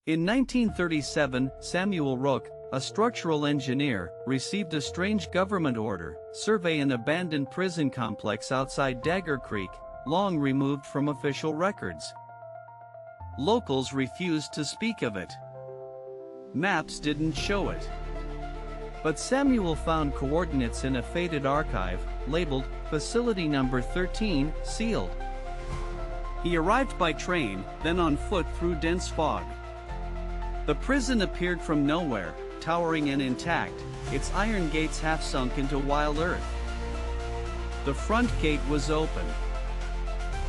In 1937, Samuel Rook, a structural engineer, received a strange government order: survey an abandoned prison complex outside Dagger Creek, long removed from official records. Locals refused to speak of it. Maps didn't show it. But Samuel found coordinates in a faded archive, labeled Facility Number 13, sealed. He arrived by train, then on foot through dense fog. The prison appeared from nowhere, towering and intact, its iron gates half sunk into wild earth. The front gate was open.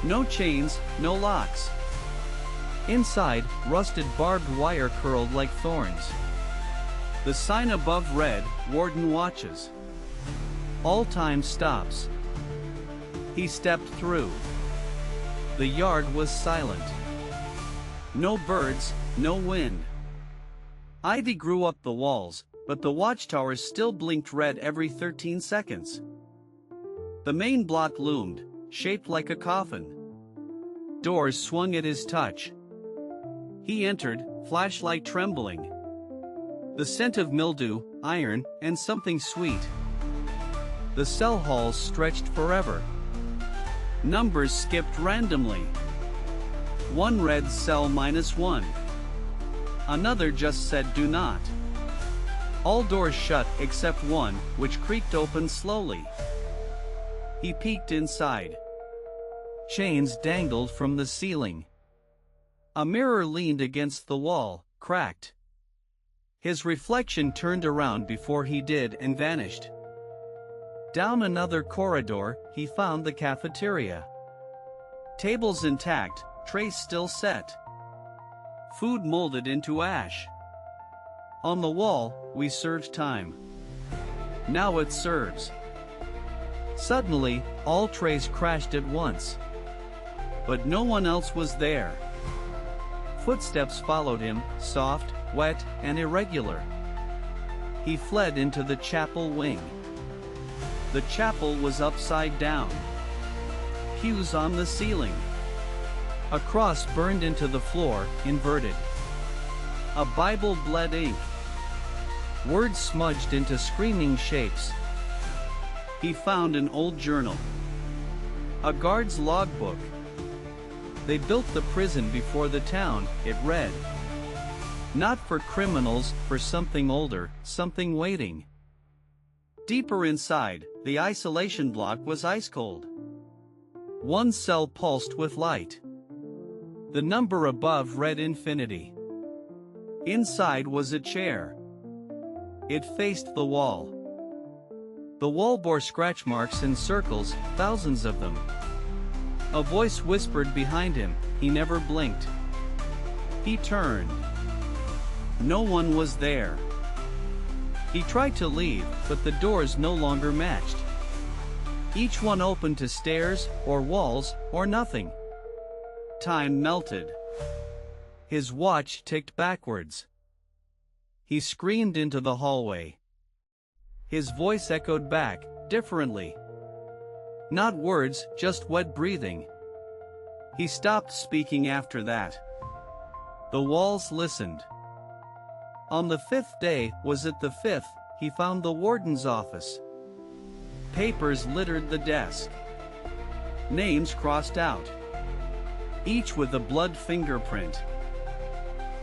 No chains, no locks. Inside, rusted barbed wire curled like thorns. The sign above read, "Warden watches. All time stops." He stepped through. The yard was silent. No birds, no wind. Ivy grew up the walls, but the watchtowers still blinked red every 13 seconds. The main block loomed, shaped like a coffin. Doors swung at his touch. He entered, flashlight trembling. The scent of mildew, iron, and something sweet. The cell halls stretched forever. Numbers skipped randomly. One read cell -1. Another just said do not. All doors shut except one, which creaked open slowly. He peeked inside. Chains dangled from the ceiling. A mirror leaned against the wall, cracked. His reflection turned around before he did and vanished. Down another corridor, he found the cafeteria. Tables intact, trays still set. Food molded into ash. On the wall, "We served time. Now it serves." Suddenly, all trays crashed at once. But no one else was there. Footsteps followed him, soft, wet, and irregular. He fled into the chapel wing. The chapel was upside down. Pews on the ceiling. A cross burned into the floor, inverted. A Bible bled ink. Words smudged into screaming shapes. He found an old journal. A guard's logbook. They built the prison before the town, it read. Not for criminals, for something older, something waiting. Deeper inside, the isolation block was ice cold. One cell pulsed with light. The number above read infinity. Inside was a chair. It faced the wall. The wall bore scratch marks in circles, thousands of them. A voice whispered behind him. He never blinked. He turned. No one was there. He tried to leave, but the doors no longer matched. Each one opened to stairs, or walls, or nothing. Time melted. His watch ticked backwards. He screamed into the hallway. His voice echoed back, differently. Not words, just wet breathing. He stopped speaking after that. The walls listened. On the 5th day, was it the 5th, he found the warden's office. Papers littered the desk. Names crossed out. Each with a blood fingerprint.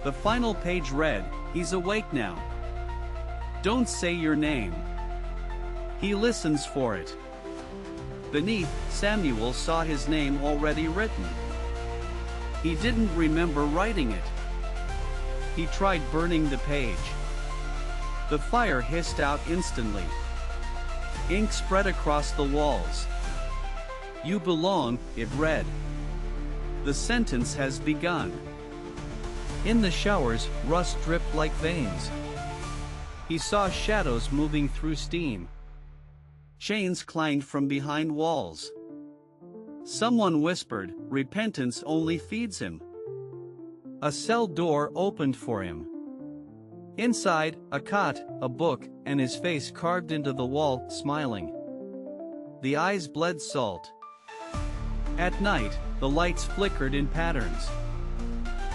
The final page read, "He's awake now. Don't say your name." He listens for it. Beneath, Samuel saw his name already written. He didn't remember writing it. He tried burning the page. The fire hissed out instantly. Ink spread across the walls. "You belong," it read. "The sentence has begun." In the showers, rust dripped like veins. He saw shadows moving through steam. Chains clanged from behind walls. Someone whispered, "Repentance only feeds him." A cell door opened for him. Inside, a cot, a book, and his face carved into the wall, smiling. The eyes bled salt. At night, the lights flickered in patterns.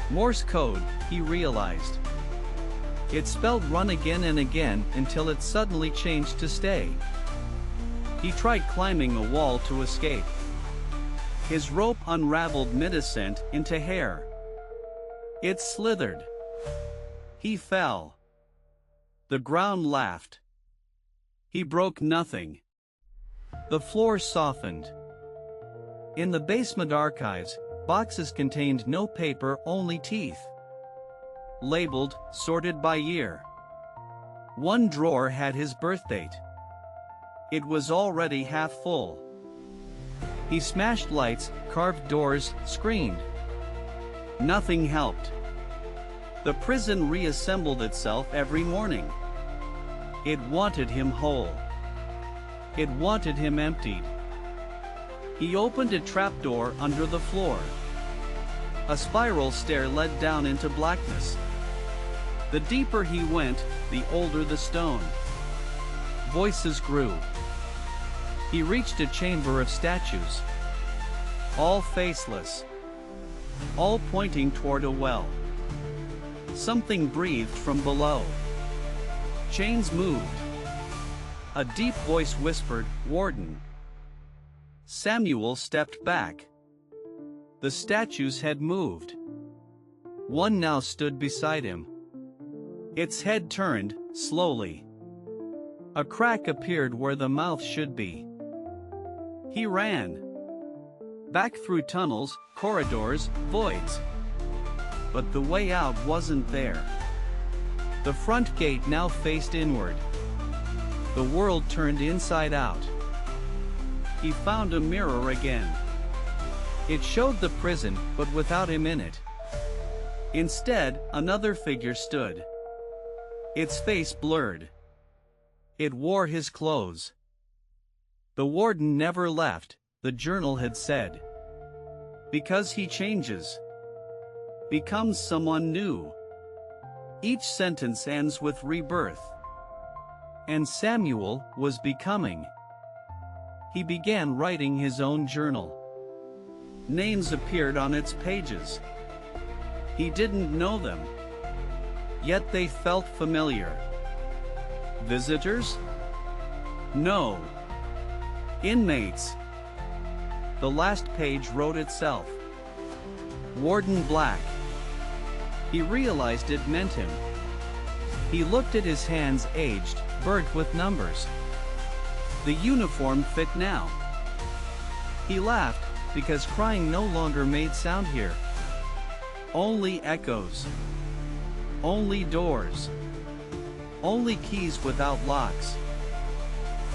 Morse code, he realized. It spelled run again and again until it suddenly changed to stay. He tried climbing a wall to escape. His rope unraveled mid-ascent into hair. It slithered. He fell. The ground laughed. He broke nothing. The floor softened. In the basement archives, boxes contained no paper, only teeth. Labeled, sorted by year. One drawer had his birth date. It was already half full. He smashed lights, carved doors, screamed. Nothing helped. The prison reassembled itself every morning. It wanted him whole. It wanted him emptied. He opened a trapdoor under the floor. A spiral stair led down into blackness. The deeper he went, the older the stone. Voices grew. He reached a chamber of statues. All faceless. All pointing toward a well. Something breathed from below. Chains moved. A deep voice whispered, "Warden." Samuel stepped back. The statues had moved. One now stood beside him. Its head turned, slowly. A crack appeared where the mouth should be. He ran. Back through tunnels, corridors, voids. But the way out wasn't there. The front gate now faced inward. The world turned inside out. He found a mirror again. It showed the prison, but without him in it. Instead, another figure stood. Its face blurred. It wore his clothes. The warden never left, the journal had said. Because he changes. Becomes someone new. Each sentence ends with rebirth. And Samuel was becoming. He began writing his own journal. Names appeared on its pages. He didn't know them. Yet they felt familiar. Visitors? No. Inmates. The last page wrote itself. Warden Black. He realized it meant him. He looked at his hands, aged, burnt with numbers. The uniform fit now. He laughed, because crying no longer made sound here. Only echoes. Only doors. Only keys without locks.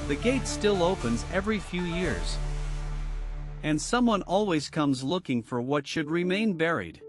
The gate still opens every few years. And someone always comes looking for what should remain buried.